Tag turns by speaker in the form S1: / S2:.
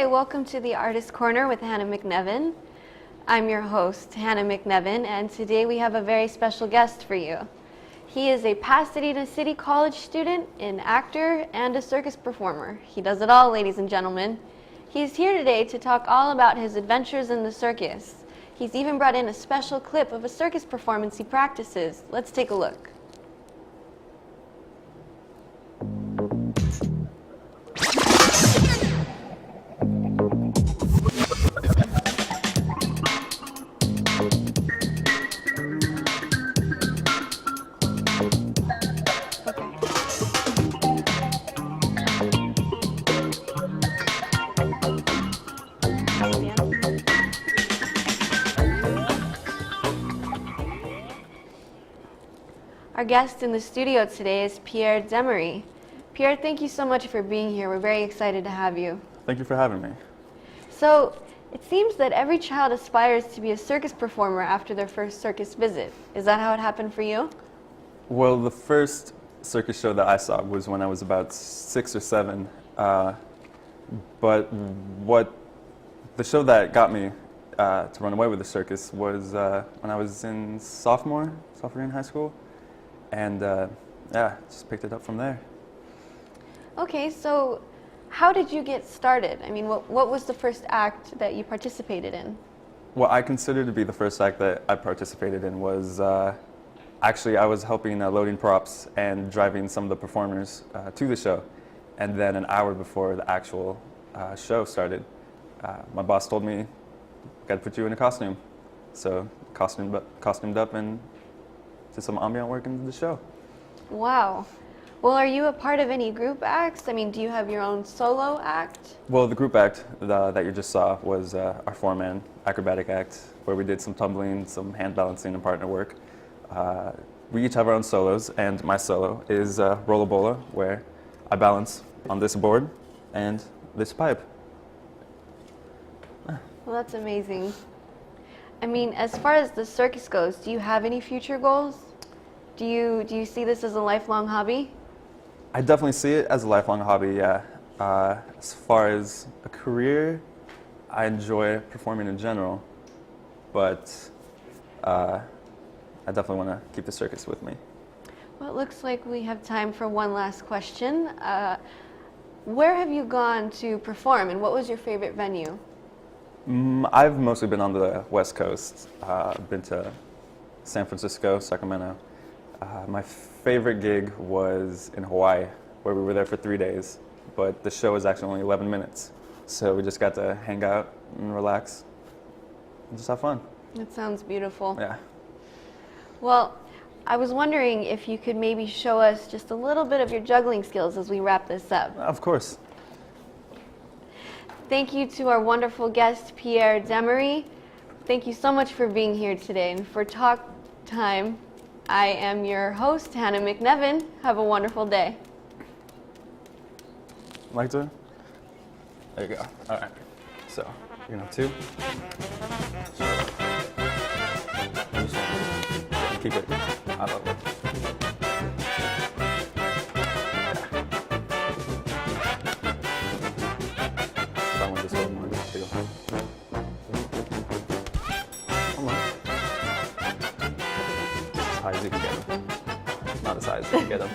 S1: Hi, welcome to the Artist Corner with Hannah McNevin. I'm your host, Hannah McNevin, and today we have a very special guest for you. He is a Pasadena City College student, an actor, and a circus performer. He does it all, ladies and gentlemen. He's here today to talk all about his adventures in the circus. He's even brought in a special clip of a circus performance he practices. Let's take a look. Our guest in the studio today is Pierre Demery. Pierre, thank you so much for being here. We're very excited to have you.
S2: Thank you for having me.
S1: So, it seems that every child aspires to be a circus performer after their first circus visit. Is that how it happened for you?
S2: Well, the first circus show that I saw was when I was about 6 or 7. But the show that got me to run away with the circus was when I was in sophomore year in high school. And just picked it up from there.
S1: Okay, so how did you get started? I mean, what was the first act that you participated in?
S2: What I consider to be the first act that I participated in was actually I was helping loading props and driving some of the performers to the show. And then an hour before the actual show started, my boss told me, "Got to put you in a costume." So costumed up and did some ambient work into the show.
S1: Wow. Well, are you a part of any group acts? I mean, do you have your own solo act?
S2: Well, the group act that you just saw was our 4-man acrobatic act, where we did some tumbling, some hand balancing, and partner work. We each have our own solos, and my solo is Rollabola, where I balance on this board and this pipe.
S1: Well, that's amazing. I mean, as far as the circus goes, do you have any future goals? Do you see this as a lifelong hobby?
S2: I definitely see it as a lifelong hobby, yeah. As far as a career, I enjoy performing in general, but I definitely want to keep the circus with me.
S1: Well, it looks like we have time for one last question. Where have you gone to perform, and what was your favorite venue?
S2: I've mostly been on the West Coast. I've been to San Francisco, Sacramento. My favorite gig was in Hawaii, where we were there for 3 days, but the show was actually only 11 minutes. So we just got to hang out and relax and just have fun.
S1: That sounds beautiful.
S2: Yeah.
S1: Well, I was wondering if you could maybe show us just a little bit of your juggling skills as we wrap this up.
S2: Of course.
S1: Thank you to our wonderful guest, Pierre Demery. Thank you so much for being here today. And for Talk Time, I am your host, Hannah McNevin. Have a wonderful day.
S2: Like to? There you go. All right. So, you're gonna have 2. Keep it out of it. That one just hold more. There you go. Come on. As high as you can get them. Not as high as you can get them.